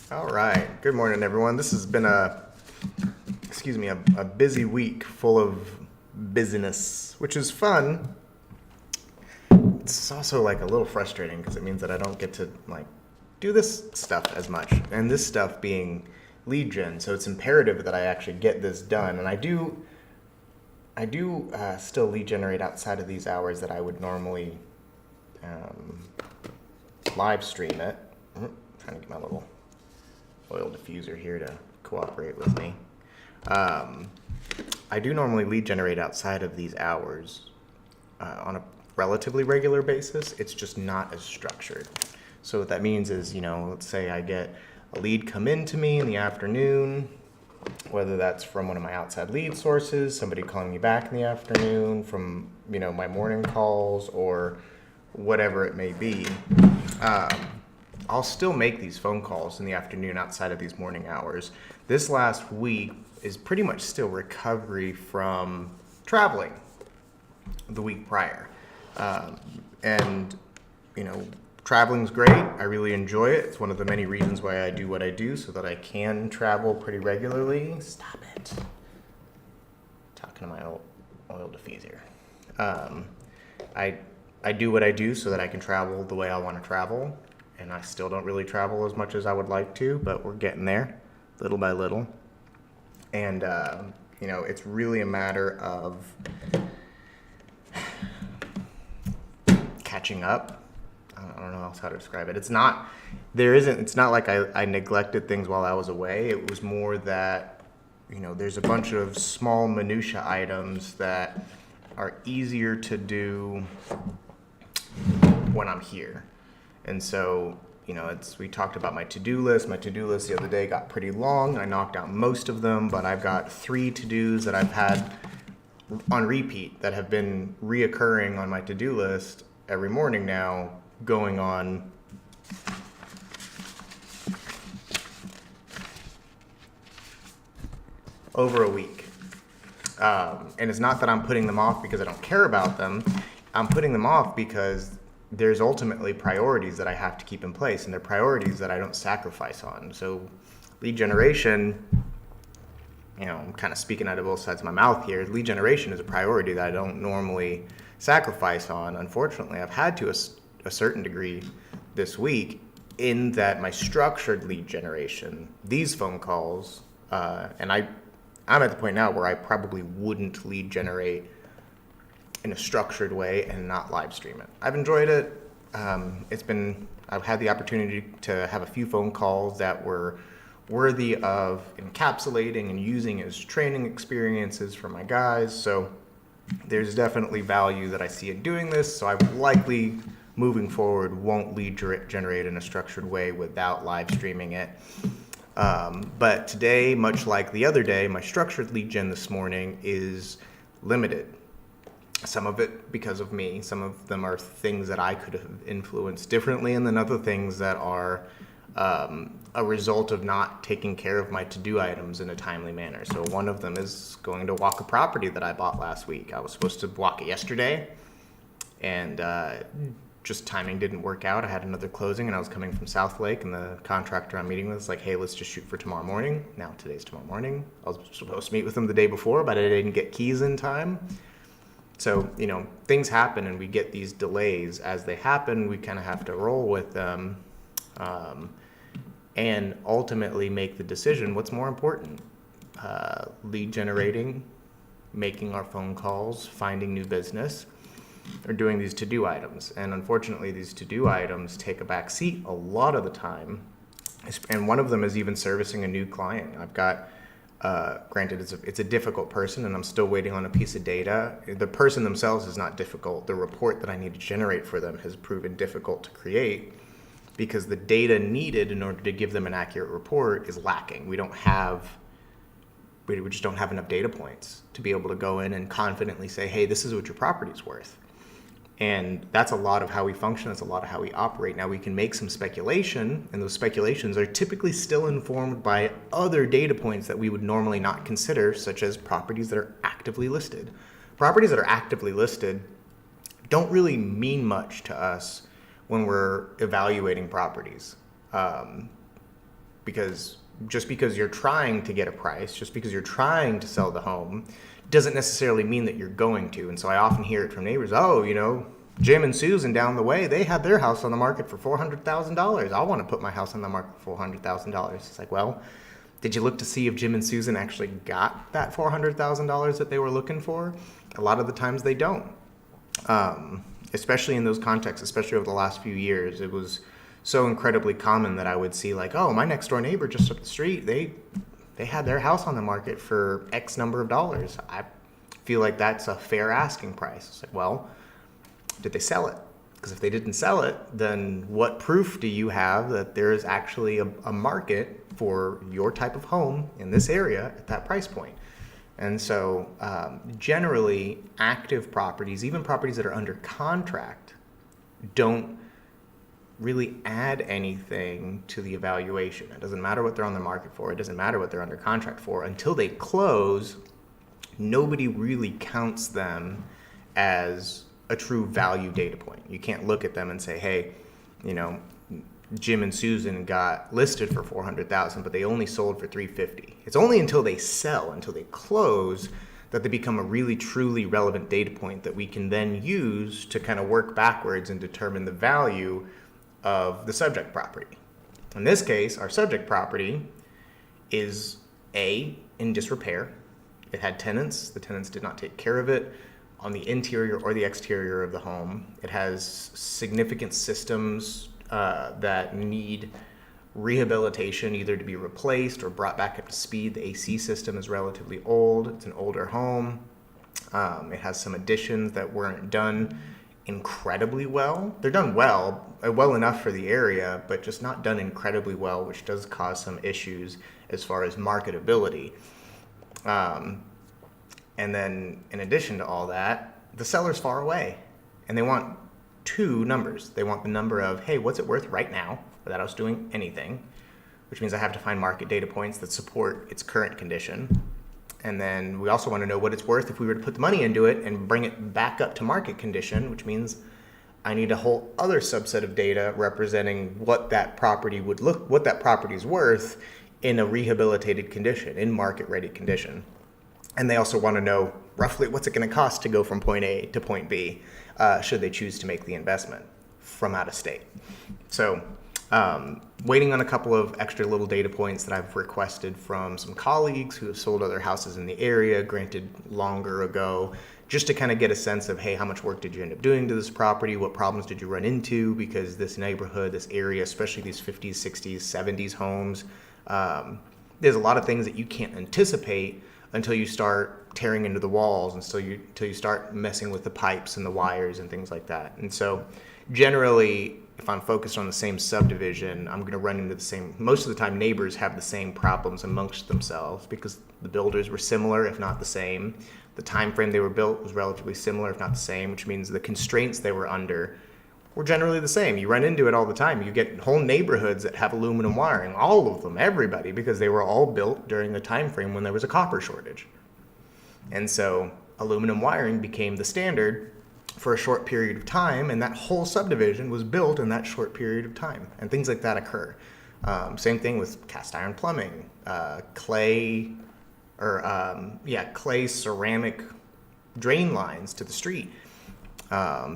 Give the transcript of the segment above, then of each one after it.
All right. Good morning, everyone. This has been a busy week full of busyness, which is fun. It's also like a little frustrating because it means that I don't get to do this stuff as much, and this stuff being lead gen. So it's imperative that I actually get this done, and I do still lead generate outside of these hours that I would normally um, live stream it. Trying to get my little oil diffuser here to cooperate with me. Um, I do normally lead generate outside of these hours on a relatively regular basis. It's just not as structured. So what that means is, let's say I get a lead come into me in the afternoon, whether that's from one of my outside lead sources, somebody calling me back in the afternoon, from my morning calls, or whatever it may be. Um, I'll still make these phone calls in the afternoon outside of these morning hours. This last week is pretty much still recovery from traveling the week prior. Um, and, traveling's great. I really enjoy it. It's one of the many reasons why I do what I do, so that I can travel pretty regularly. Stop it. Talking to my oil diffuser. Um, I, I do what I do so that I can travel the way I want to travel. And I still don't really travel as much as I would like to, but we're getting there little by little. And, it's really a matter of catching up. I don't know else how to describe it. It's not like I neglected things while I was away. It was more that, there's a bunch of small minutia items that are easier to do when I'm here. And so, we talked about my to-do list. My to-do list the other day got pretty long. I knocked out most of them, but I've got 3 to-dos that I've had on repeat that have been reoccurring on my to-do list every morning now, going on over a week. And it's not that I'm putting them off because I don't care about them. I'm putting them off because there's ultimately priorities that I have to keep in place, and they're priorities that I don't sacrifice on. So lead generation, I'm kind of speaking out of both sides of my mouth here. Lead generation is a priority that I don't normally sacrifice on. Unfortunately, I've had to a certain degree this week, in that my structured lead generation, these phone calls, and I'm at the point now where I probably wouldn't lead generate in a structured way and not live stream it. I've enjoyed it. I've had the opportunity to have a few phone calls that were worthy of encapsulating and using as training experiences for my guys. So there's definitely value that I see in doing this. So I likely, moving forward, won't lead generate in a structured way without live streaming it. But today, much like the other day, my structured lead gen this morning is limited. Some of it because of me. Some of them are things that I could have influenced differently, and then other things that are a result of not taking care of my to-do items in a timely manner. So one of them is going to walk a property that I bought last week. I was supposed to walk it yesterday, and just timing didn't work out. I had another closing, and I was coming from South Lake, and the contractor I'm meeting with was like, hey, let's just shoot for tomorrow morning. Now today's tomorrow morning. I was supposed to meet with them the day before, but I didn't get keys in time. So, things happen, and we get these delays. As they happen, we kind of have to roll with them, and ultimately make the decision, what's more important? Lead generating, making our phone calls, finding new business, or doing these to-do items. And unfortunately, these to-do items take a back seat a lot of the time. And one of them is even servicing a new client. I've got granted, it's a difficult person, and I'm still waiting on a piece of data. The person themselves is not difficult. The report that I need to generate for them has proven difficult to create because the data needed in order to give them an accurate report is lacking. We just don't have enough data points to be able to go in and confidently say, hey, this is what your property's worth. And that's a lot of how we function. That's a lot of how we operate. Now, we can make some speculation, and those speculations are typically still informed by other data points that we would normally not consider, such as properties that are actively listed. Properties that are actively listed don't really mean much to us when we're evaluating properties. because just because you're trying to get a price, just because you're trying to sell the home, doesn't necessarily mean that you're going to. And so I often hear it from neighbors, oh, Jim and Susan down the way, they had their house on the market for $400,000. I want to put my house on the market for $400,000. It's like, well, did you look to see if Jim and Susan actually got that $400,000 that they were looking for? A lot of the times they don't. Especially in those contexts, especially over the last few years, it was so incredibly common that I would see like, oh, my next door neighbor just up the street, they had their house on the market for X number of dollars. I feel like that's a fair asking price. It's like, well, did they sell it? Because if they didn't sell it, then what proof do you have that there is actually a market for your type of home in this area at that price point? And so generally, active properties, even properties that are under contract, don't really add anything to the evaluation. It doesn't matter what they're on the market for. It doesn't matter what they're under contract for. Until they close, nobody really counts them as a true value data point. You can't look at them and say, hey, Jim and Susan got listed for $400,000, but they only sold for $350. It's only until they sell, until they close, that they become a really truly relevant data point that we can then use to kind of work backwards and determine the value of the subject property. In this case, our subject property is in disrepair. It had tenants. The tenants did not take care of it on the interior or the exterior of the home. It has significant systems that need rehabilitation, either to be replaced or brought back up to speed. The AC system is relatively old. It's an older home. It has some additions that weren't done incredibly well. They're done well enough for the area, but just not done incredibly well, which does cause some issues as far as marketability. And then in addition to all that, the seller's far away and they want two numbers. They want the number of, hey, what's it worth right now without us doing anything, which means I have to find market data points that support its current condition. And then we also want to know what it's worth if we were to put the money into it and bring it back up to market condition, which means I need a whole other subset of data representing what that property is worth in a rehabilitated condition, in market ready condition. And they also want to know roughly what's it going to cost to go from point A to point B, should they choose to make the investment from out of state. So waiting on a couple of extra little data points that I've requested from some colleagues who have sold other houses in the area, granted longer ago, just to kind of get a sense of, hey, how much work did you end up doing to this property? What problems did you run into? Because this neighborhood, this area, especially these 50s, 60s, 70s homes, there's a lot of things that you can't anticipate until you start tearing into the walls, until you start messing with the pipes and the wires and things like that. And so generally, if I'm focused on the same subdivision, I'm going to run into the same, most of the time neighbors have the same problems amongst themselves because the builders were similar, if not the same. The time frame they were built was relatively similar, if not the same, which means the constraints they were under were generally the same. You run into it all the time. You get whole neighborhoods that have aluminum wiring, all of them, everybody, because they were all built during the time frame when there was a copper shortage. And so aluminum wiring became the standard for a short period of time, and that whole subdivision was built in that short period of time, and things like that occur. Same thing with cast iron plumbing, clay ceramic drain lines to the street,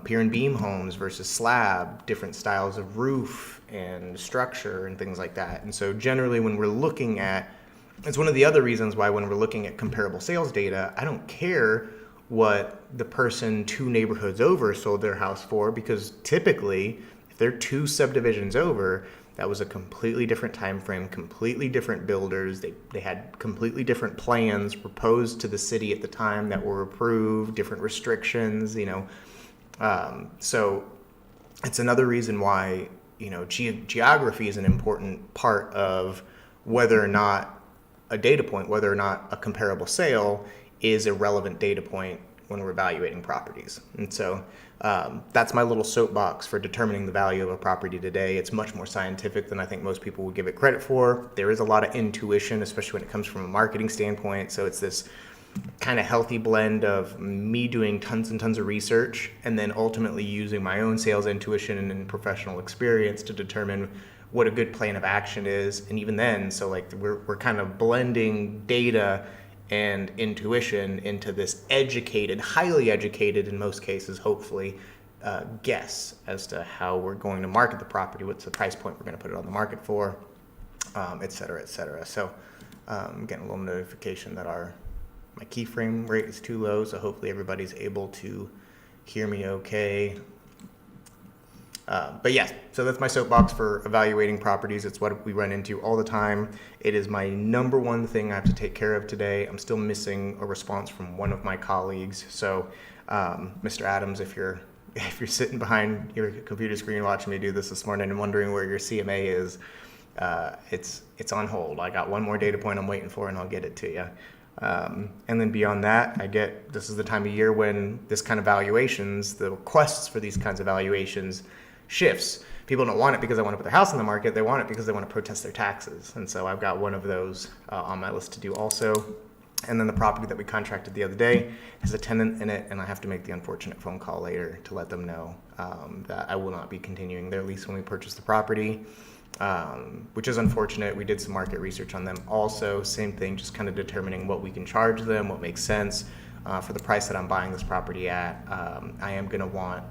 pier and beam homes versus slab, different styles of roof and structure and things like that. And so generally when we're looking at, it's one of the other reasons why when we're looking at comparable sales data, I don't care what the person 2 neighborhoods over sold their house for, because typically if they're 2 subdivisions over, that was a completely different time frame, completely different builders. They had completely different plans proposed to the city at the time that were approved, different restrictions, so it's another reason why, geography is an important part of whether or not a data point, whether or not a comparable sale is a relevant data point when we're evaluating properties. And so that's my little soapbox for determining the value of a property today. It's much more scientific than I think most people would give it credit for. There is a lot of intuition, especially when it comes from a marketing standpoint. So it's this kind of healthy blend of me doing tons and tons of research and then ultimately using my own sales intuition and professional experience to determine what a good plan of action is. And even then, so like we're kind of blending data and intuition into this educated, highly educated in most cases, hopefully, guess as to how we're going to market the property, what's the price point we're going to put it on the market for, et cetera, et cetera. So I'm getting a little notification that my keyframe rate is too low, so hopefully everybody's able to hear me okay. But yes, so that's my soapbox for evaluating properties. It's what we run into all the time. It is my number one thing I have to take care of today. I'm still missing a response from one of my colleagues. So, Mr. Adams, if you're sitting behind your computer screen watching me do this morning and wondering where your CMA is, it's on hold. I got one more data point I'm waiting for, and I'll get it to you. And then beyond that, this is the time of year when this kind of valuations, the requests for these kinds of valuations shifts. People don't want it because they want to put their house on the market. They want it because they want to protest their taxes. And so I've got one of those on my list to do also. And then the property that we contracted the other day has a tenant in it, and I have to make the unfortunate phone call later to let them know that I will not be continuing their lease when we purchase the property, which is unfortunate. We did some market research on them also. Same thing, just kind of determining what we can charge them, what makes sense. For the price that I'm buying this property at, I am going to want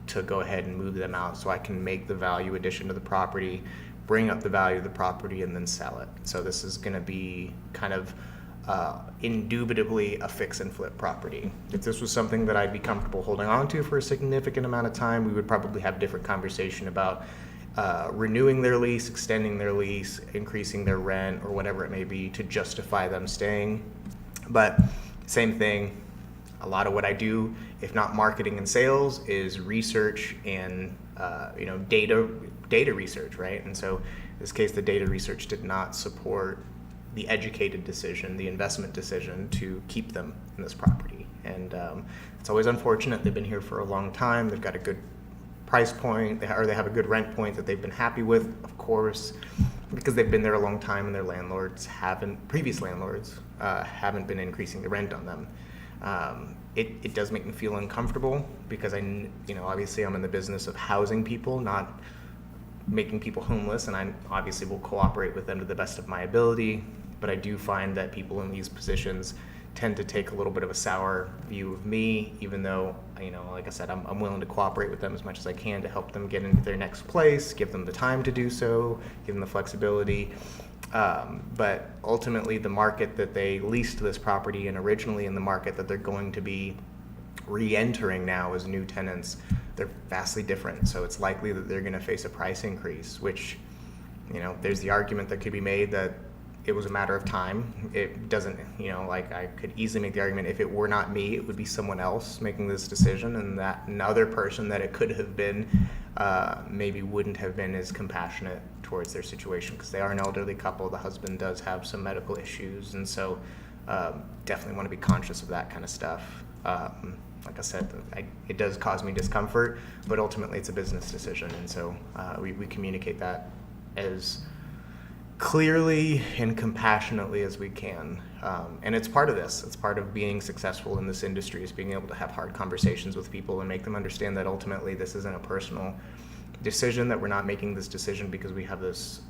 to go ahead and move them out so I can make the value addition to the property, bring up the value of the property, and then sell it. So this is going to be kind of indubitably a fix and flip property. If this was something that I'd be comfortable holding on to for a significant amount of time, we would probably have a different conversation about renewing their lease, extending their lease, increasing their rent, or whatever it may be to justify them staying. But same thing, a lot of what I do, if not marketing and sales, is research and data research, right? And so in this case, the data research did not support the educated decision, the investment decision to keep them in this property. And it's always unfortunate. They've been here for a long time. They've got a good price point, or they have a good rent point that they've been happy with, of course, because they've been there a long time and their previous landlords haven't been increasing the rent on them. It does make me feel uncomfortable because obviously I'm in the business of housing people, not making people homeless, and I obviously will cooperate with them to the best of my ability. But I do find that people in these positions tend to take a little bit of a sour view of me, even though, like I said, I'm willing to cooperate with them as much as I can to help them get into their next place, give them the time to do so, give them the flexibility. But ultimately, the market that they leased this property in originally and the market that they're going to be re-entering now as new tenants, they're vastly different. So it's likely that they're going to face a price increase, which, there's the argument that could be made that it was a matter of time. It doesn't, I could easily make the argument if it were not me, it would be someone else making this decision, and that another person that it could have been maybe wouldn't have been as compassionate towards their situation because they are an elderly couple. The husband does have some medical issues, and so definitely want to be conscious of that kind of stuff. Like I said, it does cause me discomfort, but ultimately it's a business decision, and so we communicate that as clearly and compassionately as we can. And it's part of this. It's part of being successful in this industry, is being able to have hard conversations with people and make them understand that ultimately this isn't a personal decision, that we're not making this decision because we have this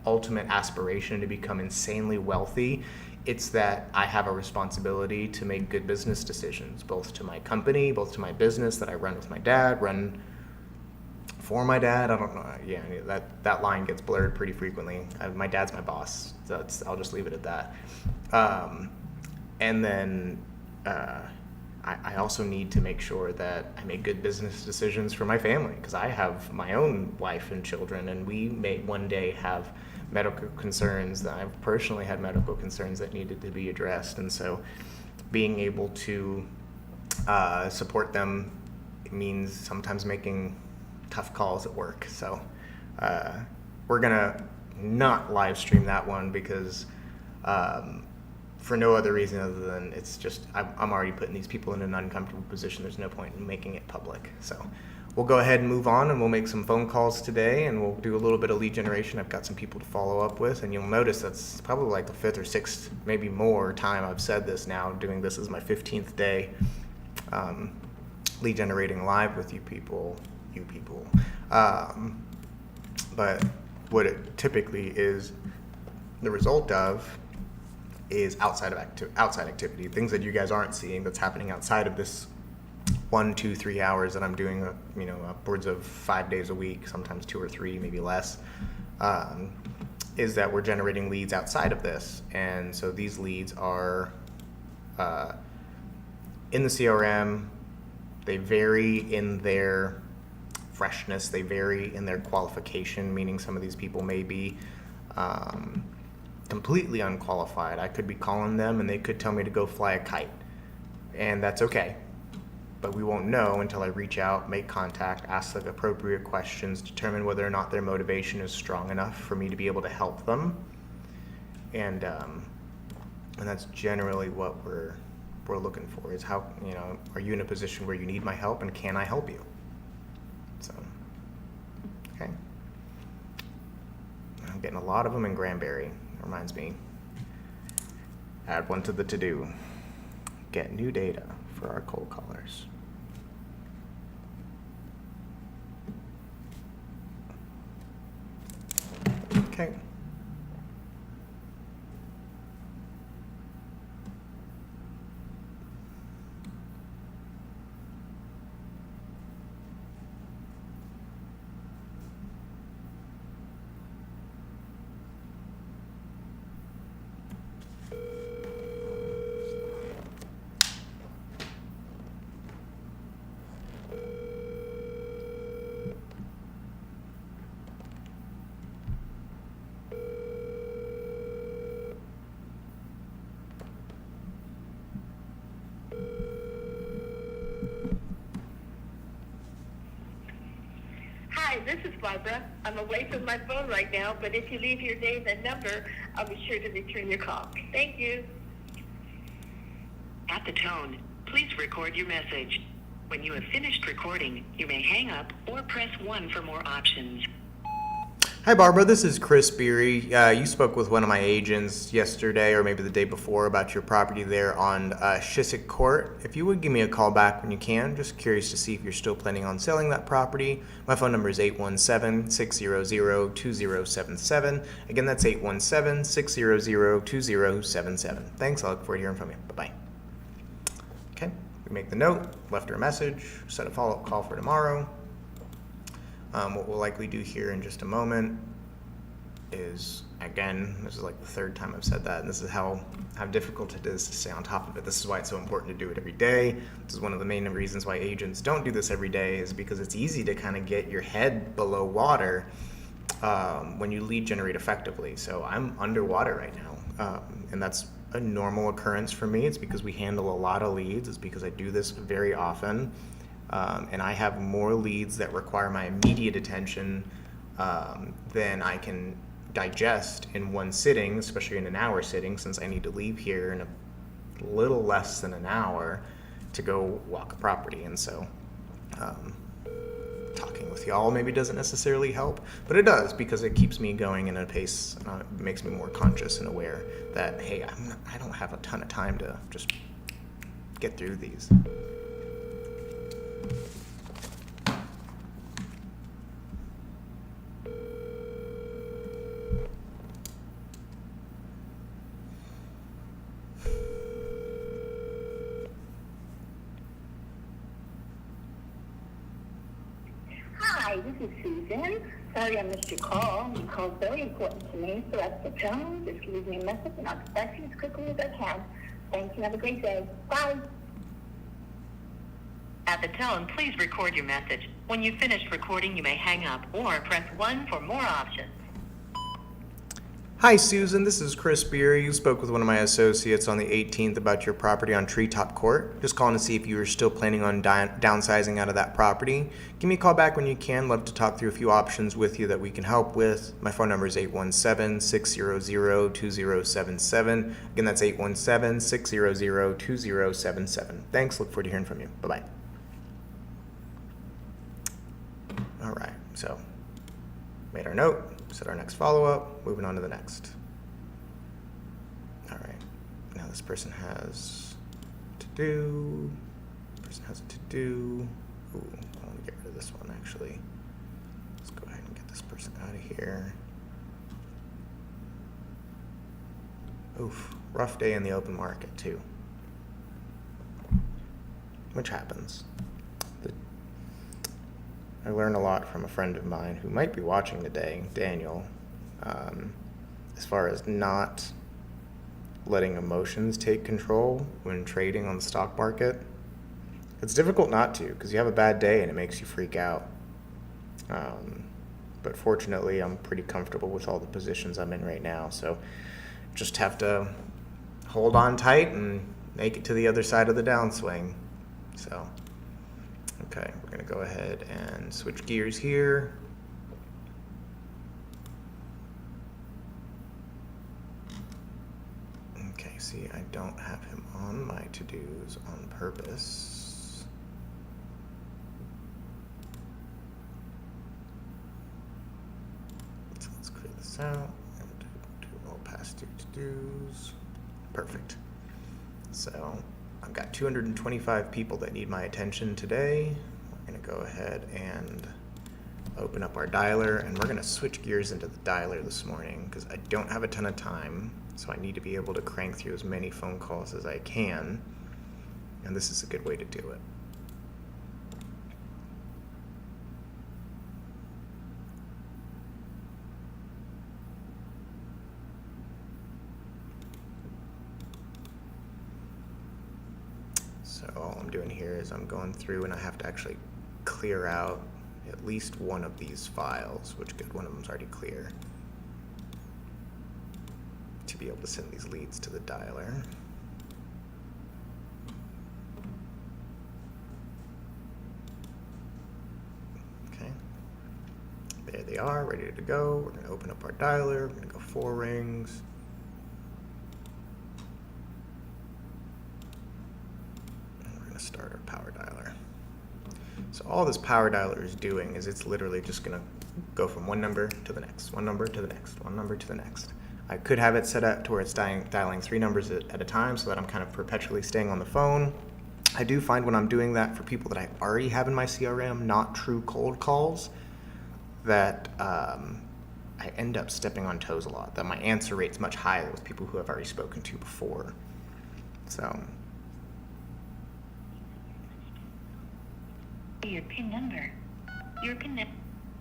ultimate aspiration to become insanely wealthy. It's that I have a responsibility to make good business decisions, both to my company, both to my business that I run with my dad, run for my dad. I don't know. Yeah, that line gets blurred pretty frequently. My dad's my boss. So I'll just leave it at that. And then I also need to make sure that I make good business decisions for my family, because I have my own wife and children, and we may one day have medical concerns. That I've personally had medical concerns that needed to be addressed, and so being able to support them means sometimes making tough calls at work. So we're gonna not live stream that one because for no other reason other than it's just I'm already putting these people in an uncomfortable position. There's no point in making it public. So we'll go ahead and move on, and we'll make some phone calls today, and we'll do a little bit of lead generation. I've got some people to follow up with, and you'll notice that's probably like the 5th or 6th, maybe more time I've said this now. Doing this is my 15th day lead generating live with you people. But what it typically is the result of is outside activity, things that you guys aren't seeing that's happening outside of this 1, 2, 3 hours that I'm doing, upwards of 5 days a week, sometimes 2 or 3, maybe less, is that we're generating leads outside of this. And so these leads are in the CRM. They vary in their freshness. They vary in their qualification, meaning some of these people may be completely unqualified. I could be calling them and they could tell me to go fly a kite, and that's okay. But we won't know until I reach out, make contact, ask the appropriate questions, determine whether or not their motivation is strong enough for me to be able to help them. And that's generally what we're looking for, is how, are you in a position where you need my help, and can I help you? So, okay. I'm getting a lot of them in Granbury. Reminds me. Add one to the to-do. Get new data for our cold callers. Okay. Hi, this is Barbara. I'm away from my phone right now, but if you leave your name and number, I'll be sure to return your call. Thank you. At the tone, please record your message. When you have finished recording, you may hang up or press 1 for more options. Hi, Barbara. This is Chris Beery. You spoke with one of my agents yesterday, or maybe the day before, about your property there on Chiswick Court. If you would give me a call back when you can, just curious to see if you're still planning on selling that property. My phone number is 817-600-2077. Again, that's 817-600-2077. Thanks. I look forward to hearing from you. Bye-bye. Okay. We make the note, left her a message, set a follow-up call for tomorrow. What we'll likely do here in just a moment is, again, this is like the third time I've said that, and this is how difficult it is to stay on top of it. This is why it's so important to do it every day. This is one of the main reasons why agents don't do this every day, is because it's easy to kind of get your head below water when you lead generate effectively. So I'm underwater right now, and that's a normal occurrence for me. It's because we handle a lot of leads. It's because I do this very often. And I have more leads that require my immediate attention than I can digest in one sitting, especially in an hour sitting, since I need to leave here in a little less than an hour to go walk a property. And so talking with y'all maybe doesn't necessarily help, but it does, because it keeps me going in a pace, it makes me more conscious and aware that, hey, I don't have a ton of time to just get through these. Hi, this is Susan. Sorry I missed your call. Your call's very important to me, so that's the tone. Just leave me a message and I'll get back to you as quickly as I can. Thanks and have a great day. Bye. At the tone, please record your message. When you've finished recording, you may hang up or press 1 for more options. Hi, Susan. This is Chris Beery. You spoke with one of my associates on the 18th about your property on Treetop Court. Just calling to see if you were still planning on downsizing out of that property. Give me a call back when you can. Love to talk through a few options with you that we can help with. My phone number is 817-600-2077. Again, that's 817-600-2077. Thanks. Look forward to hearing from you. Bye-bye. All right. So, made our note. Set our next follow-up, moving on to the next. All right, now this person has to do, person has a to do. Ooh, I want to get rid of this one actually. Let's go ahead and get this person out of here. Oof, rough day in the open market too. Which happens. I learned a lot from a friend of mine who might be watching today, Daniel, as far as not letting emotions take control when trading on the stock market. It's difficult not to, because you have a bad day and it makes you freak out. But fortunately, I'm pretty comfortable with all the positions I'm in right now, so just have to hold on tight and make it to the other side of the downswing. So, okay, we're going to go ahead and switch gears here. Okay, see, I don't have him on my to-dos on purpose. So let's clear this out and do all past due to-dos. Perfect. So I've got 225 people that need my attention today. We're going to go ahead and open up our dialer, and we're going to switch gears into the dialer this morning because I don't have a ton of time, so I need to be able to crank through as many phone calls as I can, and this is a good way to do it. So all I'm doing here is I'm going through and I have to actually clear out at least one of these files, which good, one of them's already clear, to be able to send these leads to the dialer. Okay, there they are, ready to go. We're gonna open up our dialer, we're gonna go 4 rings. Start our power dialer. So all this power dialer is doing is it's literally just going to go from one number to the next, one number to the next, one number to the next. I could have it set up to where it's dialing 3 numbers at a time so that I'm kind of perpetually staying on the phone. I do find when I'm doing that for people that I already have in my CRM, not true cold calls, that I end up stepping on toes a lot, that my answer rate's much higher with people who I've already spoken to before. So Your PIN number.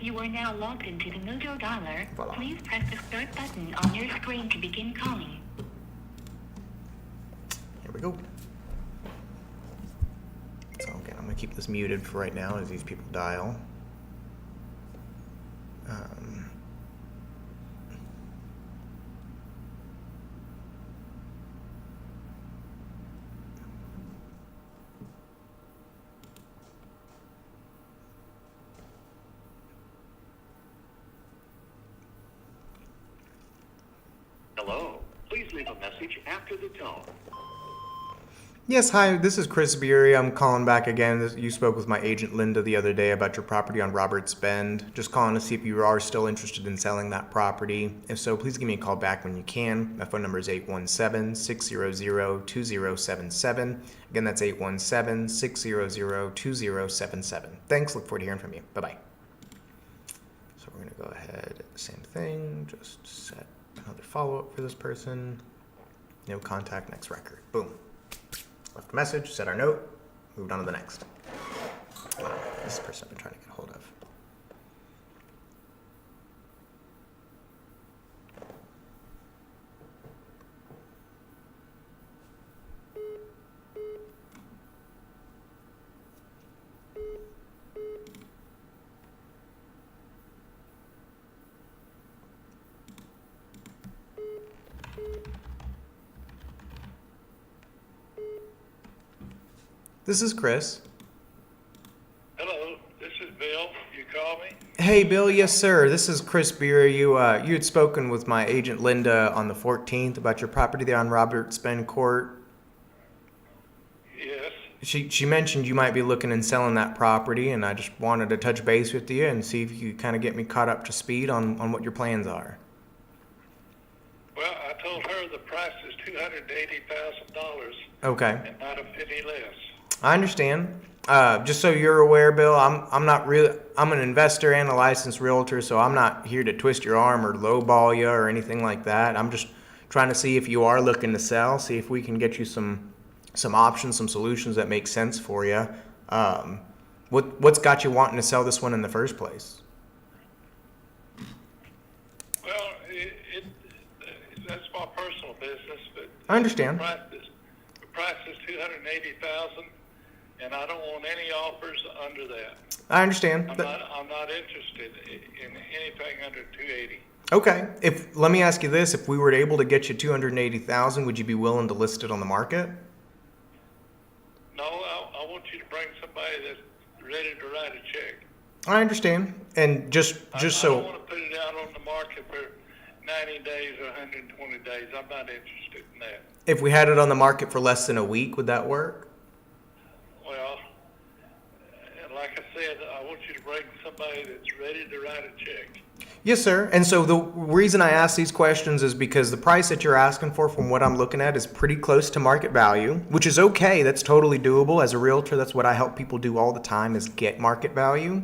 You are now logged into the Mojo dialer. Voila. Please press the start button on your screen to begin calling. here we go. So again, I'm gonna keep this muted for right now as these people dial. Hello. Please leave a message after the tone. Yes, hi, this is Chris Beery. I'm calling back again. You spoke with my agent Linda the other day about your property on Roberts Bend. Just calling to see if you are still interested in selling that property. If so, please give me a call back when you can. My phone number is 817-600-2077. Again, that's 817-600-2077. Thanks, look forward to hearing from you. Bye-bye. So we're going to go ahead, same thing, just set another follow-up for this person. No contact, next record. Boom. Left a message, set our note, moved on to the next. This is the person I've been trying to get a hold of. This is Chris. Hello, this is Bill. You call me? Hey, Bill. Yes, sir. This is Chris Beer. You had spoken with my agent Linda on the 14th about your property there on Roberts Bend Court. Yes. She mentioned you might be looking and selling that property, and I just wanted to touch base with you and see if you kind of get me caught up to speed on what your plans are. Well, I told her the price is $280,000 Okay. and not a penny less. I understand. Just so you're aware, Bill, I'm not really. I'm an investor and a licensed realtor, so I'm not here to twist your arm or lowball you or anything like that. I'm just trying to see if you are looking to sell, see if we can get you some options, some solutions that make sense for you. What's got you wanting to sell this one in the first place? Well, that's my personal business, but I understand. The price is $280,000, and I don't want any offers under that. I understand. I'm not interested in anything under 280. Okay. Let me ask you this: if we were able to get you 280,000, would you be willing to list it on the market? No, I want you to bring somebody that's ready to write a check. I understand. And just I don't so want to put it out on the market for 90 days or 120 days. I'm not interested in that. if we had it on the market for less than a week, would that work? Well, and like I said, I want you to bring somebody that's ready to write a check. Yes, sir. And so the reason I ask these questions is because the price that you're asking for, from what I'm looking at, is pretty close to market value, which is okay. That's totally doable. As a realtor, that's what I help people do all the time, is get market value.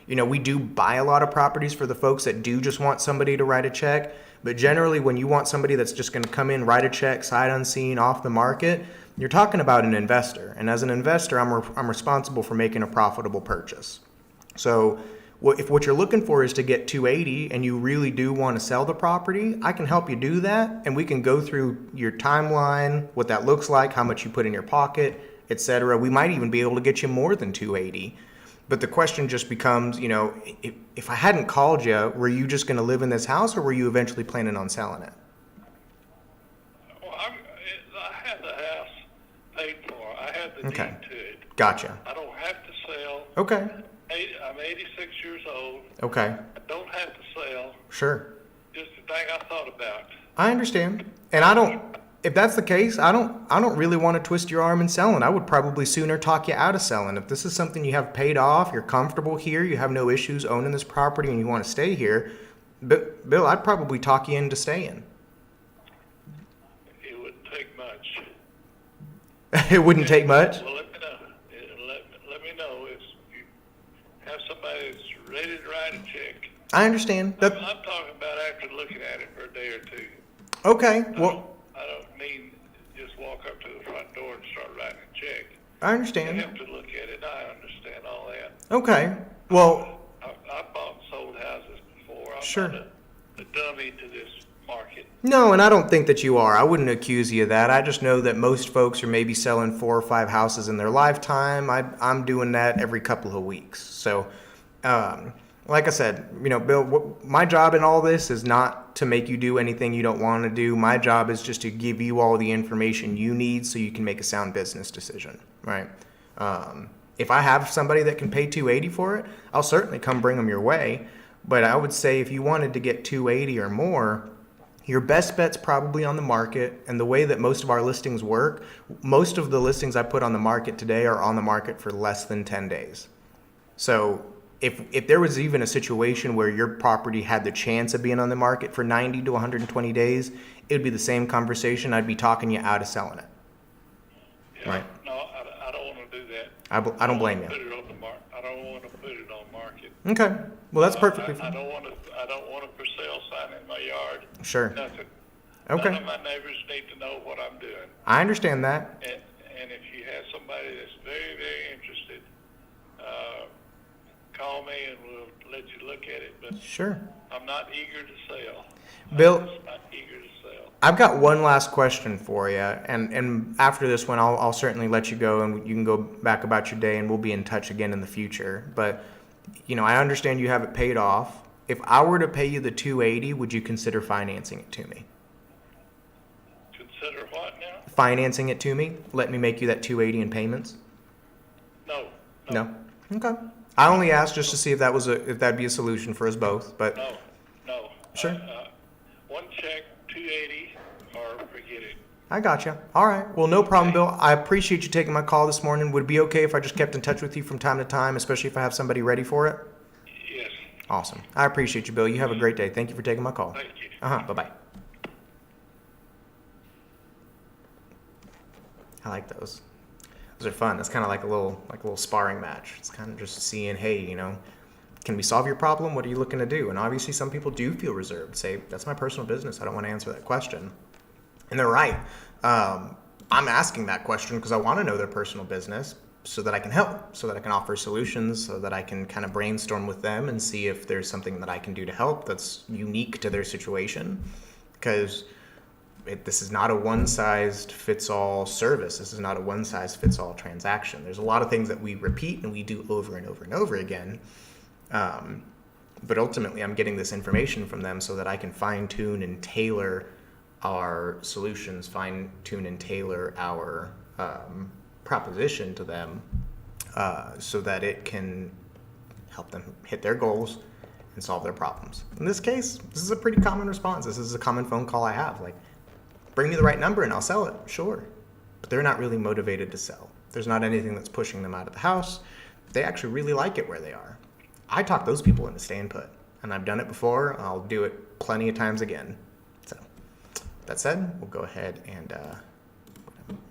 We do buy a lot of properties for the folks that do just want somebody to write a check. But generally, when you want somebody that's just going to come in, write a check, sight unseen, off the market, you're talking about an investor. And as an investor, I'm responsible for making a profitable purchase. So if what you're looking for is to get 280 and you really do want to sell the property, I can help you do that. And we can go through your timeline, what that looks like, how much you put in your pocket, etc. We might even be able to get you more than 280. But the question just becomes, if I hadn't called you, were you just going to live in this house, or were you eventually planning on selling it? Well, I have the house paid for. I have the Okay. deed to it. Gotcha. I don't have to sell. Okay. I'm 86 years old. Okay. I don't have to sell. Sure. Just a thing I thought about. I understand. And if that's the case, I don't really want to twist your arm in selling. I would probably sooner talk you out of selling. If this is something you have paid off, you're comfortable here, you have no issues owning this property, and you want to stay here, Bill, I'd probably talk you into staying. It wouldn't take much. It wouldn't take much? Well, let me know. Let me know if you have somebody that's ready to write a check. I understand. I'm talking about after looking at it for a day or two. Okay. Well, I don't mean just walk up to the front door and start writing a check. I You understand. have to look at it. I understand all that. Okay. Well, I've bought and sold houses before. I'm Sure. not a dummy to this market. no, and I don't think that you are. I wouldn't accuse you of that. I just know that most folks are maybe selling 4 or 5 houses in their lifetime. I'm doing that every couple of weeks. So, like I said, Bill, my job in all this is not to make you do anything you don't want to do. My job is just to give you all the information you need so you can make a sound business decision, right? If I have somebody that can pay 280 for it, I'll certainly come bring them your way. But I would say if you wanted to get 280 or more, your best bet's probably on the market. And the way that most of our listings work, most of the listings I put on the market today are on the market for less than 10 days. So if there was even a situation where your property had the chance of being on the market for 90 to 120 days, it would be the same conversation. I'd be talking you out of selling it. Yeah. Right. No, I don't want to do that. I don't blame you. Put it on the I don't want to put it on market. Okay. Well, that's perfectly I fine. don't want to. I don't want a for sale sign in my yard. Sure. Nothing. Okay. None of my neighbors need to know what I'm doing. I understand that. And if you have somebody that's very, very interested, call me and we'll let you look at it. But Sure. I'm not eager to sell. Bill, I'm just not eager to sell. I've got one last question for you, and after this one, I'll certainly let you go, and you can go back about your day, and we'll be in touch again in the future. But I understand you have it paid off. If I were to pay you the 280, would you consider financing it to me? Consider what now? Financing it to me, let me make you that 280 in payments? No. No. Okay. I only asked just to see if that'd be a solution for us both. But No. Sure. One check, 280, or forget it. I gotcha. All right. Well, no problem, Bill. I appreciate you taking my call this morning. Would it be okay if I just kept in touch with you from time to time, especially if I have somebody ready for it? Yes. Awesome. I appreciate you, Bill. You have a great day. Thank you for taking my call. Thank you. Bye-bye. I like those. Those are fun. That's kind of like a little sparring match. It's kind of just seeing, hey, can we solve your problem? What are you looking to do? And obviously some people do feel reserved, say, that's my personal business. I don't want to answer that question. And they're right. I'm asking that question because I want to know their personal business so that I can help, so that I can offer solutions, so that I can kind of brainstorm with them and see if there's something that I can do to help that's unique to their situation. Because this is not a one-size-fits-all service. This is not a one-size-fits-all transaction. There's a lot of things that we repeat and we do over and over and over again. But ultimately, I'm getting this information from them so that I can fine-tune and tailor our solutions, fine-tune and tailor our proposition to them so that it can help them hit their goals and solve their problems. In this case, this is a pretty common response. This is a common phone call I have. Like, bring me the right number and I'll sell it. Sure. But they're not really motivated to sell. There's not anything that's pushing them out of the house. They actually really like it where they are. I talk those people into staying put. And I've done it before. I'll do it plenty of times again. So, that said, we'll go ahead and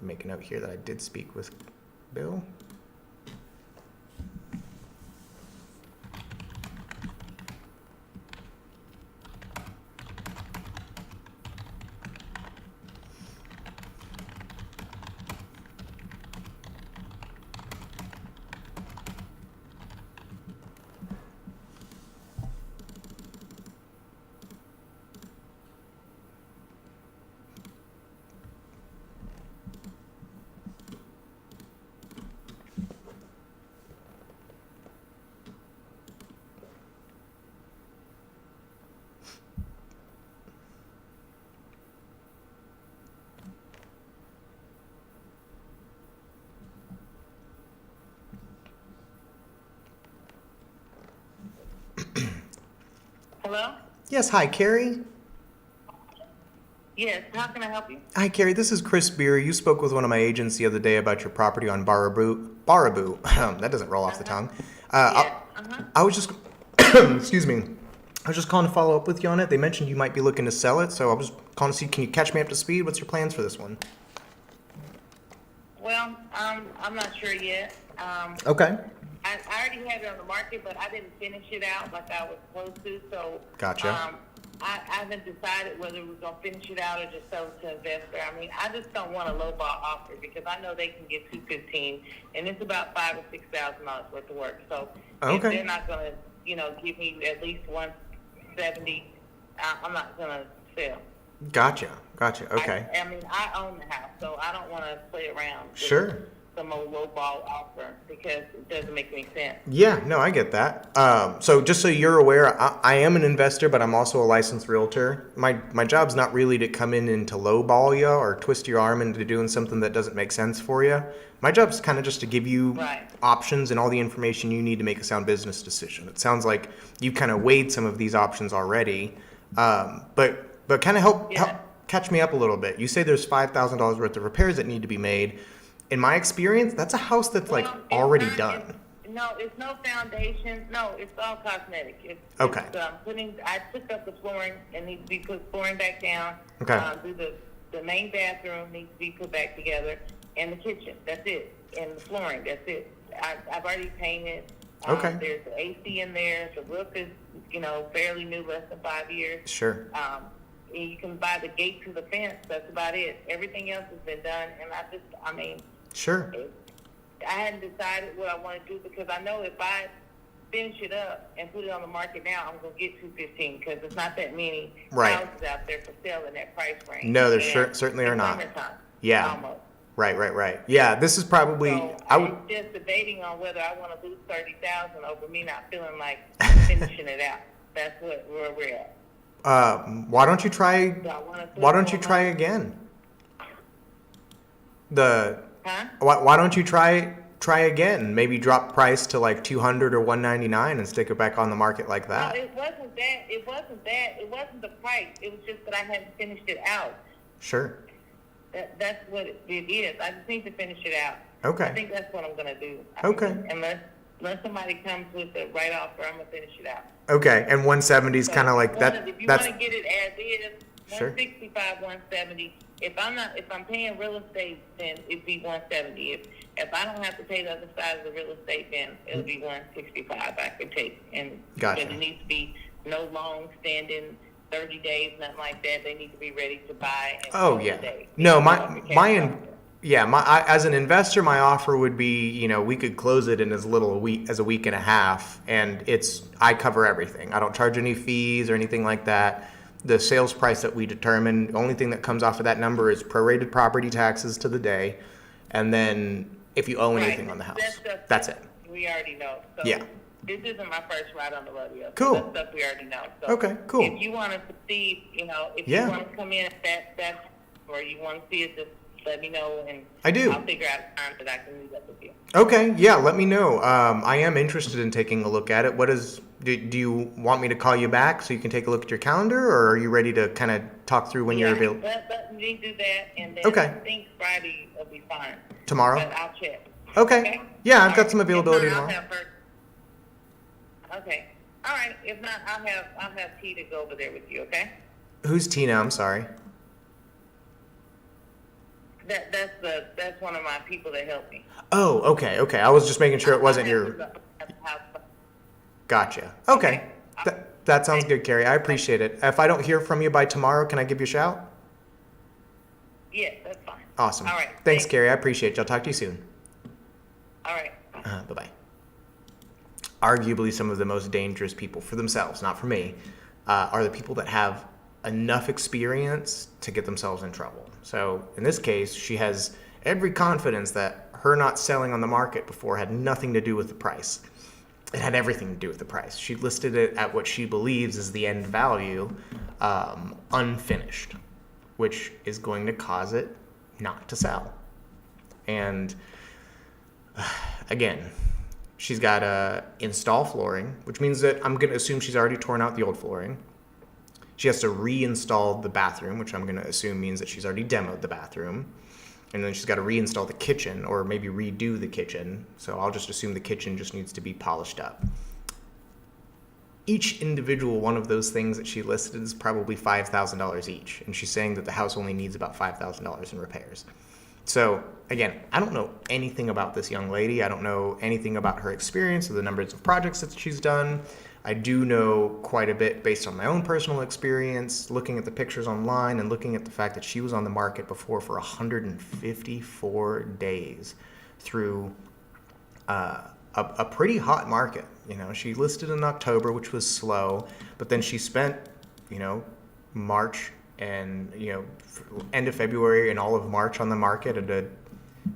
make a note here that I did speak with Bill. Hello? Yes, hi, Carrie. Yes, how can I help you? Hi, Carrie. This is Chris Beer. You spoke with one of my agents the other day about your property on Baraboo. That doesn't roll off the tongue. I was just, excuse me. I was just calling to follow up with you on it. They mentioned you might be looking to sell it, so I was calling to see, can you catch me up to speed? What's your plans for this one? Well, I'm not sure yet. Okay. I already had it on the market, but I didn't finish it out like I was supposed to, so. Gotcha. I haven't decided whether we're gonna finish it out or just sell it to an investor. I mean, I just don't want a lowball offer because I know they can get $215, and it's about $5,000 or $6,000 worth of work. So if Okay. they're not gonna, give me at least 170, I'm not gonna sell. Gotcha. Okay. I mean, I own the house, so I don't want to play around with Sure. some old lowball offer because it doesn't make any sense. Yeah, no, I get that. So just so you're aware, I am an investor, but I'm also a licensed realtor. My job's not really to come in and to lowball you or twist your arm into doing something that doesn't make sense for you. My job's kind of just to give you Right. options and all the information you need to make a sound business decision. It sounds like you've kind of weighed some of these options already, but kind of help catch me up a little bit. You say there's $5,000 worth of repairs that need to be made. In my experience, that's a house that's Well, like it's already not- done. It's no foundation. No, it's all cosmetic. Okay. I took up the flooring and needs to be put flooring back down. Okay. The main bathroom needs to be put back together, and the kitchen. That's it. And the flooring. That's it. I've already painted. Okay. There's the AC in there. The roof is, fairly new, less than 5 years. Sure. And you can buy the gate to the fence. That's about it. Everything else has been done, and Sure. I hadn't decided what I want to do because I know if I finish it up and put it on the market now, I'm going to get $215 because there's not that many Right. houses out there for sale in that price range. No, there And certainly are it's not. summertime, Yeah. almost. Right. Yeah, this is probably, So I would, I'm just debating on whether I want to lose $30,000 over me not feeling like finishing it out. That's where we're at. why don't you try, So I wanna put why don't you more try money- again? Huh? Why don't you try again? Maybe drop price to like 200 or 199 and stick it back on the market like No, that. it wasn't that. It wasn't the price. It was just that I hadn't finished it out. Sure. That's what it is. I just need to finish it out. Okay. I think that's what I'm going to do. Okay. Unless somebody comes with the right offer, I'm going to finish it out. Okay, and 170 is kind of like If that. you That's want to get it as is, Sure. 165, 170. If I'm paying real estate, then it'd be 170. If I don't have to pay the other side of the real estate, then it'll be 165 I could take. And Gotcha. but it needs to be no long standing 30 days, nothing like that. They need to be ready to buy in Oh 30 yeah. days. No, Okay. as an investor, my offer would be, we could close it in as little as a week and a half, and I cover everything. I don't charge any fees or anything like that. The sales price that we determine, the only thing that comes off of that number is prorated property taxes to the day, and then if you owe anything on the house, that's it. We already know. So Yeah. This isn't my first ride on the rodeo. Cool. So that's stuff we already know. So Okay, cool. If you want to proceed, if Yeah. you want to come in at that, or you want to see it, just let me know, and I do. I'll figure out a time that I can meet up with you. Okay, yeah, let me know. I am interested in taking a look at it. Do you want me to call you back so you can take a look at your calendar, or are you ready to kind of talk through when you're available? Let me do that, and then Okay. I think Friday will be fine. Tomorrow? But I'll check. Okay. Yeah, I've got some If not, availability I'll tomorrow. have her- Okay. All right. If not, I'll have T to go over there with you. Okay. Who's Tina? I'm sorry. That's one of my people that helped me. Oh, okay. I was just making sure it wasn't your. Gotcha. Okay. That sounds good, Carrie. I appreciate it. If I don't hear from you by tomorrow, can I give you a shout? Yes, that's fine. Awesome. All right. Thanks, Carrie. I appreciate it. I'll talk to you soon. All right. Bye-bye. Arguably some of the most dangerous people for themselves, not for me, are the people that have enough experience to get themselves in trouble. So in this case, she has every confidence that her not selling on the market before had nothing to do with the price. It had everything to do with the price. She listed it at what she believes is the end value, unfinished, which is going to cause it not to sell. And again, she's got to install flooring, which means that I'm going to assume she's already torn out the old flooring. She has to reinstall the bathroom, which I'm going to assume means that she's already demoed the bathroom. And then she's got to reinstall the kitchen, or maybe redo the kitchen. So I'll just assume the kitchen just needs to be polished up. Each individual one of those things that she listed is probably $5,000 each. And she's saying that the house only needs about $5,000 in repairs. So again, I don't know anything about this young lady. I don't know anything about her experience or the numbers of projects that she's done. I do know quite a bit based on my own personal experience, looking at the pictures online and looking at the fact that she was on the market before for 154 days through a pretty hot market. She listed in October, which was slow, but then she spent, March and end of February and all of March on the market at a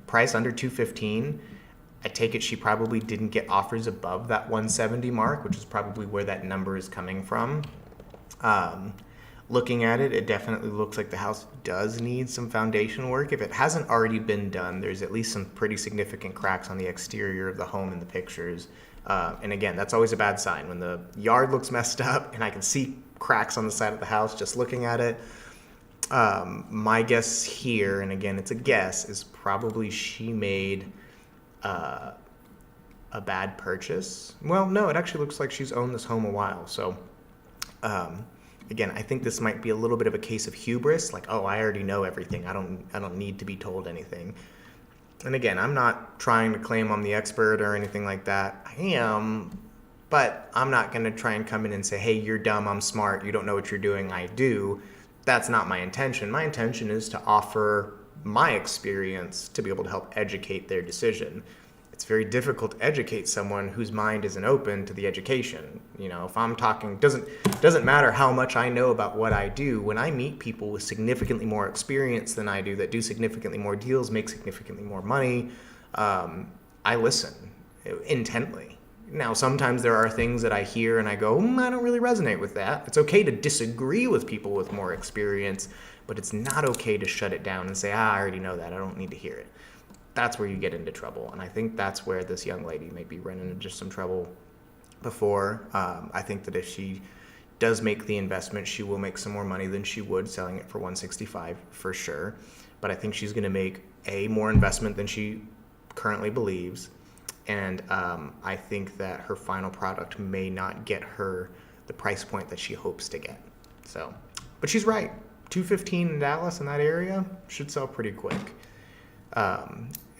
price under $215. I take it she probably didn't get offers above that 170 mark, which is probably where that number is coming from. Looking at it, it definitely looks like the house does need some foundation work. If it hasn't already been done, there's at least some pretty significant cracks on the exterior of the home in the pictures. And again, that's always a bad sign when the yard looks messed up and I can see cracks on the side of the house just looking at it. My guess here, and again, it's a guess, is probably she made a bad purchase. Well, no, it actually looks like she's owned this home a while. So, again, I think this might be a little bit of a case of hubris. Like, oh, I already know everything. I don't need to be told anything. And again, I'm not trying to claim I'm the expert or anything like that. I am, but I'm not going to try and come in and say, hey, you're dumb, I'm smart, you don't know what you're doing, I do. That's not my intention. My intention is to offer my experience to be able to help educate their decision. It's very difficult to educate someone whose mind isn't open to the education. If I'm talking, doesn't matter how much I know about what I do. When I meet people with significantly more experience than I do, that do significantly more deals, make significantly more money, I listen intently. Now, sometimes there are things that I hear and I go, I don't really resonate with that. It's okay to disagree with people with more experience, but it's not okay to shut it down and say, I already know that, I don't need to hear it. That's where you get into trouble. And I think that's where this young lady may be running into some trouble before. I think that if she does make the investment, she will make some more money than she would selling it for $165 for sure. But I think she's going to make more investment than she currently believes. And I think that her final product may not get her the price point that she hopes to get. So, but she's right. 215 in Dallas in that area should sell pretty quick.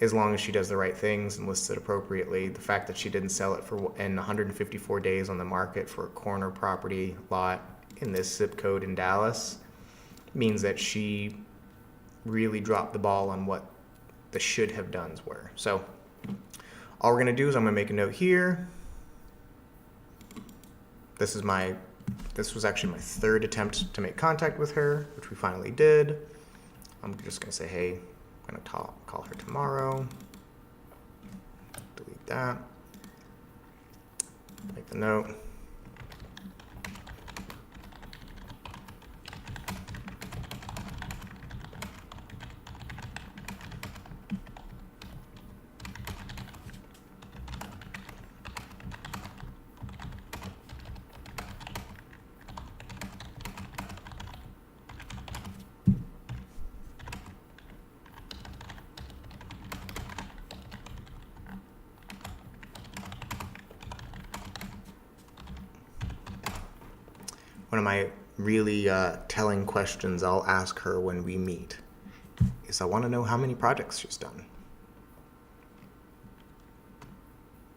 As long as she does the right things and lists it appropriately. The fact that she didn't sell it in 154 days on the market for a corner property lot in this zip code in Dallas means that she really dropped the ball on what the should have dones were. So all we're gonna do is I'm gonna make a note here. This was actually my third attempt to make contact with her, which we finally did. I'm just gonna say, hey, I'm gonna call her tomorrow. Delete that. Make the note. One of my really telling questions I'll ask her when we meet is I want to know how many projects she's done.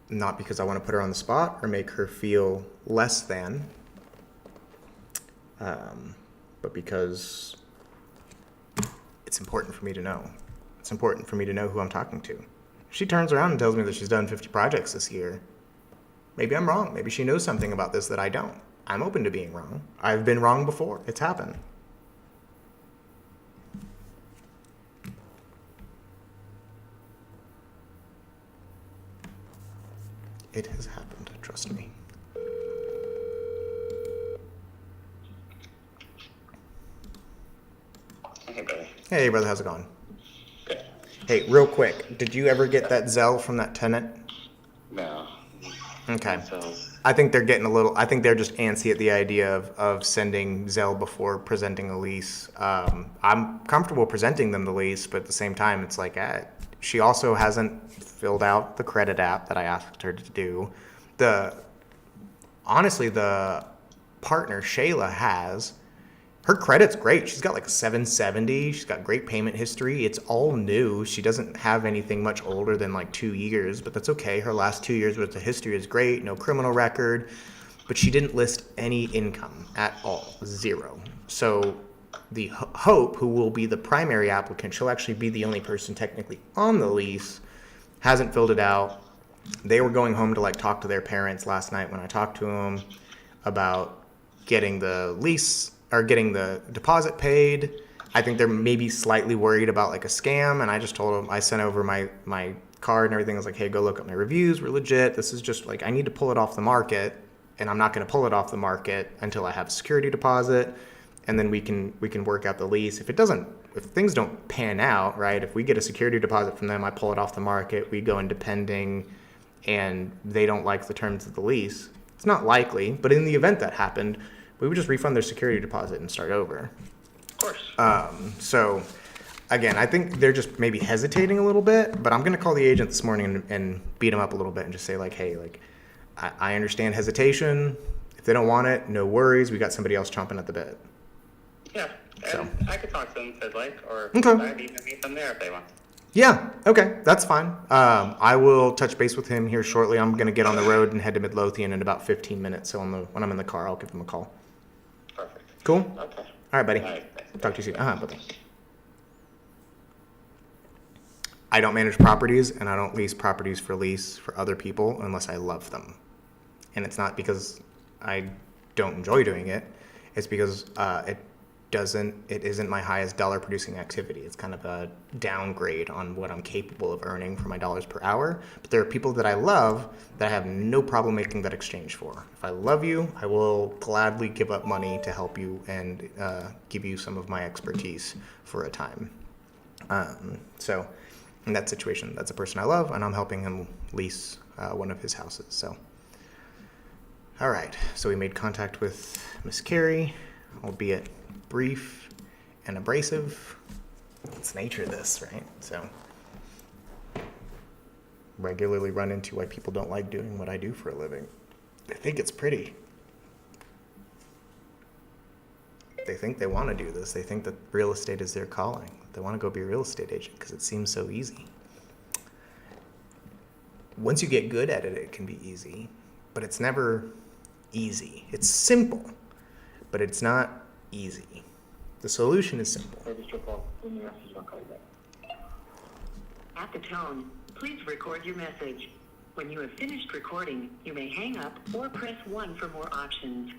Not because I want to put her on the spot or make her feel less than, but because it's important for me to know. It's important for me to know who I'm talking to. If she turns around and tells me that she's done 50 projects this year, maybe I'm wrong. Maybe she knows something about this that I don't. I'm open to being wrong. I've been wrong before. It's happened. It has happened, trust me. Hey, buddy. Hey, brother, how's it going? Good. Hey, real quick, did you ever get that Zelle from that tenant? No. Okay. So, I think they're just antsy at the idea of sending Zelle before presenting a lease. I'm comfortable presenting them the lease, but at the same time, it's like, she also hasn't filled out the credit app that I asked her to do. Honestly, the partner, Shayla, has. Her credit's great. She's got like a 770. She's got great payment history. It's all new. She doesn't have anything much older than like 2 years, but that's okay. Her last 2 years worth of history is great. No criminal record, but she didn't list any income at all. Zero. So the Hope, who will be the primary applicant, she'll actually be the only person technically on the lease, hasn't filled it out. They were going home to like talk to their parents last night when I talked to them about getting the lease or getting the deposit paid. I think they're maybe slightly worried about like a scam, and I just told them, I sent over my card and everything. I was like, hey, go look up my reviews. We're legit. This is just like, I need to pull it off the market, and I'm not going to pull it off the market until I have a security deposit, and then we can work out the lease. If things don't pan out, right, if we get a security deposit from them, I pull it off the market, we go into pending, and they don't like the terms of the lease, it's not likely, but in the event that happened, we would just refund their security deposit and start over. of course. So, again, I think they're just maybe hesitating a little bit, but I'm going to call the agent this morning and beat them up a little bit and just say, like, hey, like, I understand hesitation. If they don't want it, no worries. We got somebody else chomping at the bit. Yeah, and So. I could talk to them if they'd like, or Okay. I'd even meet them there if they want. Yeah, okay, that's fine. I will touch base with him here shortly. I'm going to get on the road and head to Midlothian in about 15 minutes. So when I'm in the car, I'll give him a call. Perfect. Cool? Okay. All right, buddy. All right, thanks. Talk to you soon. Bye-bye. I don't manage properties, and I don't lease properties for lease for other people unless I love them. And it's not because I don't enjoy doing it. It's because it isn't my highest dollar producing activity. It's kind of a downgrade on what I'm capable of earning for my dollars per hour. But there are people that I love that I have no problem making that exchange for. If I love you, I will gladly give up money to help you and give you some of my expertise for a time. So in that situation, that's a person I love, and I'm helping him lease one of his houses. So, all right. So we made contact with Miss Carey, albeit brief and abrasive. It's the nature of this, right? So regularly run into why people don't like doing what I do for a living. They think it's pretty. they think they want to do this. They think that real estate is their calling. They want to go be a real estate agent because it seems so easy. Once you get good at it, it can be easy, but it's never easy. It's simple, but it's not easy. The solution is simple. At the tone, please record your message. When you have finished recording, you may hang up or press 1 for more options.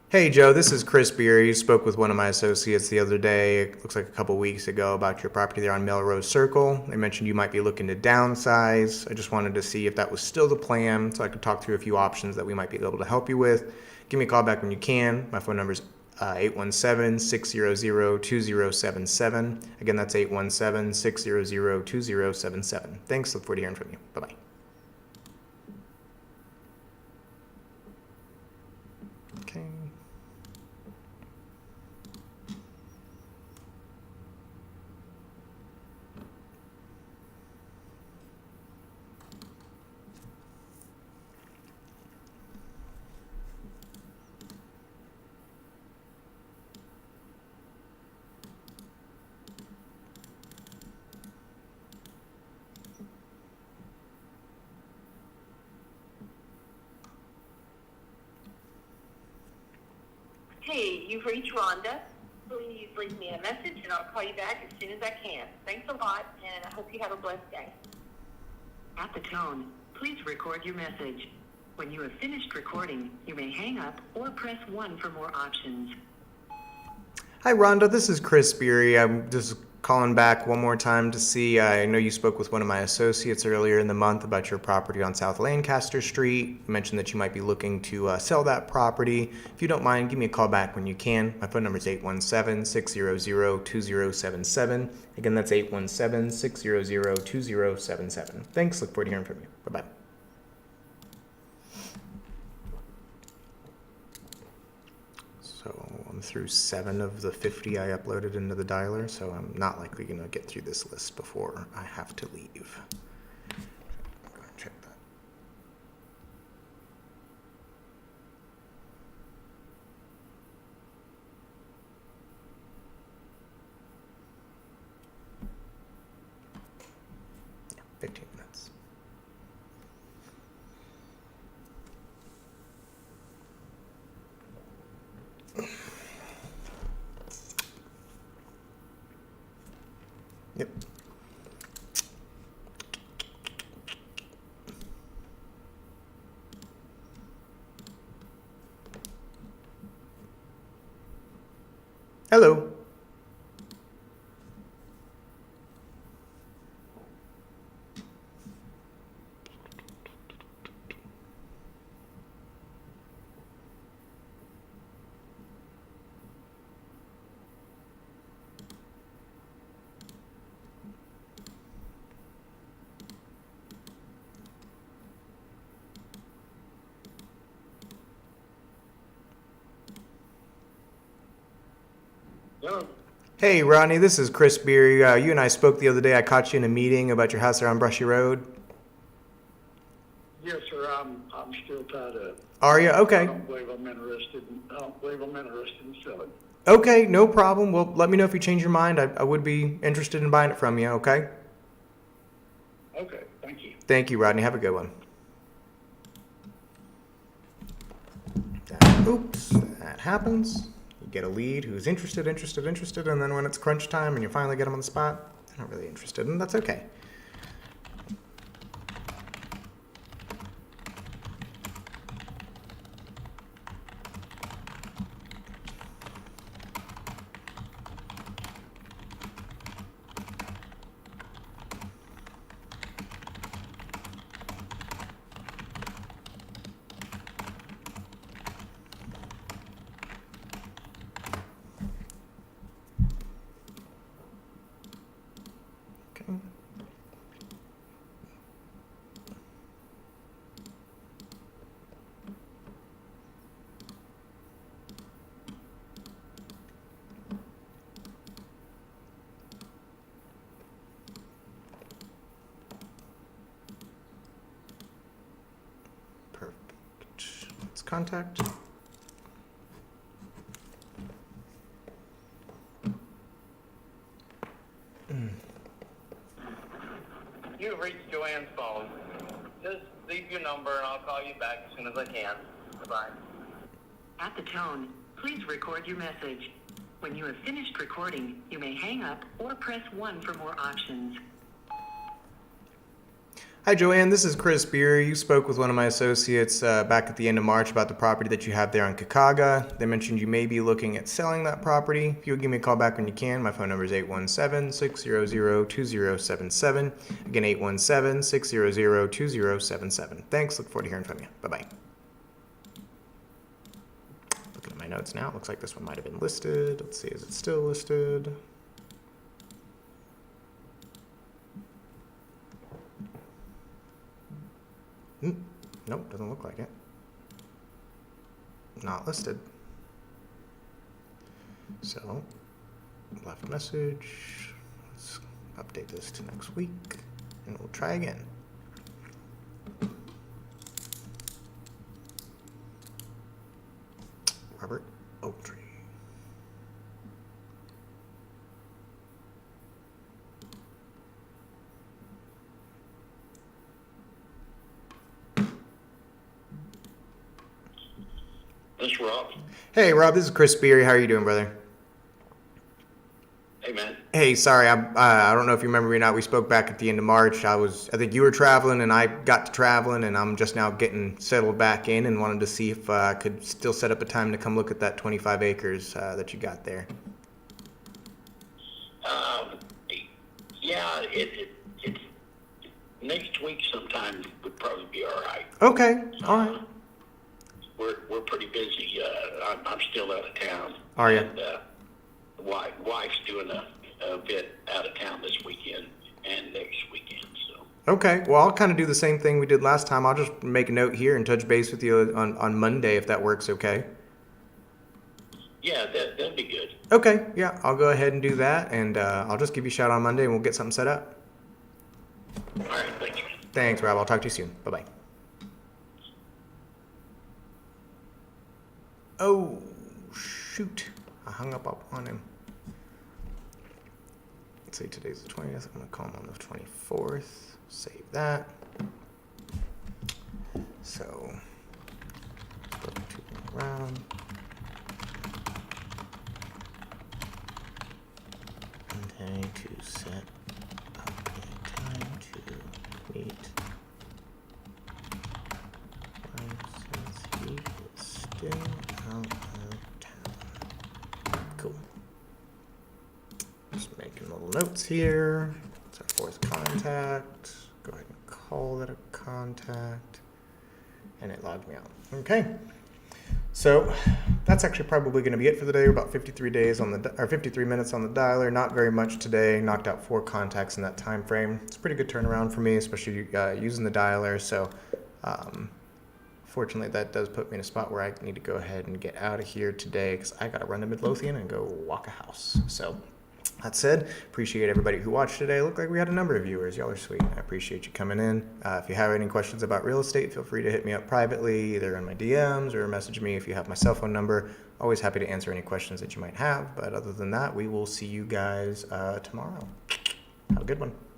Hey Joe, this is Chris Beery. You spoke with one of my associates the other day, it looks like a couple weeks ago, about your property there on Melrose Circle. They mentioned you might be looking to downsize. I just wanted to see if that was still the plan so I could talk through a few options that we might be able to help you with. Give me a call back when you can. My phone number is 817-600-2077. Again, that's 817-600-2077. Thanks. Look forward to hearing from you. Bye-bye. Okay. Hey, you've reached Rhonda. Please leave me a message and I'll call you back as soon as I can. Thanks a lot, and I hope you have a blessed day. At the tone, please record your message. When you have finished recording, you may hang up or press 1 for more options. Hi, Rhonda. This is Chris Beery. I'm just calling back one more time to see. I know you spoke with one of my associates earlier in the month about your property on South Lancaster Street. You mentioned that you might be looking to sell that property. If you don't mind, give me a call back when you can. My phone number is 817-600-2077. Again, that's 817-600-2077. Thanks. Look forward to hearing from you. Bye-bye. So I'm through 7 of the 50 I uploaded into the dialer, so I'm not likely going to get through this list before I have to leave. Go ahead and check that. Yeah, 15 minutes. Yep. Hello. Hello. Hey, Rodney, this is Chris Beery. You and I spoke the other day. I caught you in a meeting about your house there on Brushy Road. Yes, sir. I'm still tied up. Are you? I Okay. don't believe I'm interested. I don't believe I'm interested in selling. Okay, no problem. Well, let me know if you change your mind. I would be interested in buying it from you, okay? Okay. Thank you. Thank you, Rodney. Have a good one. Oops, that happens. You get a lead who's interested, and then when it's crunch time and you finally get them on the spot, they're not really interested, and that's okay. Okay. Perfect. Let's contact. You have reached Joanne's phone. Just leave your number and I'll call you back as soon as I can. Goodbye. At the tone, please record your message. When you have finished recording, you may hang up or press 1 for more options. Hi, Joanne. This is Chris Beer. You spoke with one of my associates back at the end of March about the property that you have there on Kakaga. They mentioned you may be looking at selling that property. If you'll give me a call back when you can, my phone number is 817-600-2077. Again, 817-600-2077. Thanks. Look forward to hearing from you. Bye-bye. Looking at my notes now. It looks like this one might have been listed. Let's see. Is it still listed? Nope, doesn't look like it. Not listed. So, left message. Let's update this to next week, and we'll try again. Robert Oaktree. This is Rob. Hey, Rob, this is Chris Beery. How are you doing, brother? Hey, man. Hey, sorry, I don't know if you remember me or not. We spoke back at the end of March. I think you were traveling, and I got to traveling, and I'm just now getting settled back in, and wanted to see if I could still set up a time to come look at that 25 acres that you got there. Yeah, it's next week sometime would probably be all right. Okay, all right. We're pretty busy. I'm still out of town. Are you? And, wife's doing a bit out of town this weekend and next weekend. So. Okay, well, I'll kind of do the same thing we did last time. I'll just make a note here and touch base with you on Monday if that works okay. Yeah, that'd be good. Okay, yeah, I'll go ahead and do that, and I'll just give you a shout on Monday, and we'll get something set up. All right, thanks, man. Thanks, Rob. I'll talk to you soon. Bye-bye. Oh, shoot. I hung up on him. Let's see, today's the 20th. I'm going to call him on the 24th. Save that. So, around. Okay, to set up a time to meet. Since he is still out of town. Cool. Just making little notes here. It's our fourth contact. Go ahead and call that a contact. And it logged me out. Okay. So that's actually probably going to be it for the day. We're about 53 days on the or 53 minutes on the dialer. Not very much today. Knocked out 4 contacts in that time frame. It's a pretty good turnaround for me, especially using the dialer. So fortunately, that does put me in a spot where I need to go ahead and get out of here today because I got to run to Midlothian and go walk a house. So that said, appreciate everybody who watched today. Looked like we had a number of viewers. Y'all are sweet. I appreciate you coming in. If you have any questions about real estate, feel free to hit me up privately, either in my DMs or message me if you have my cell phone number. Always happy to answer any questions that you might have. But other than that, we will see you guys tomorrow. Have a good one.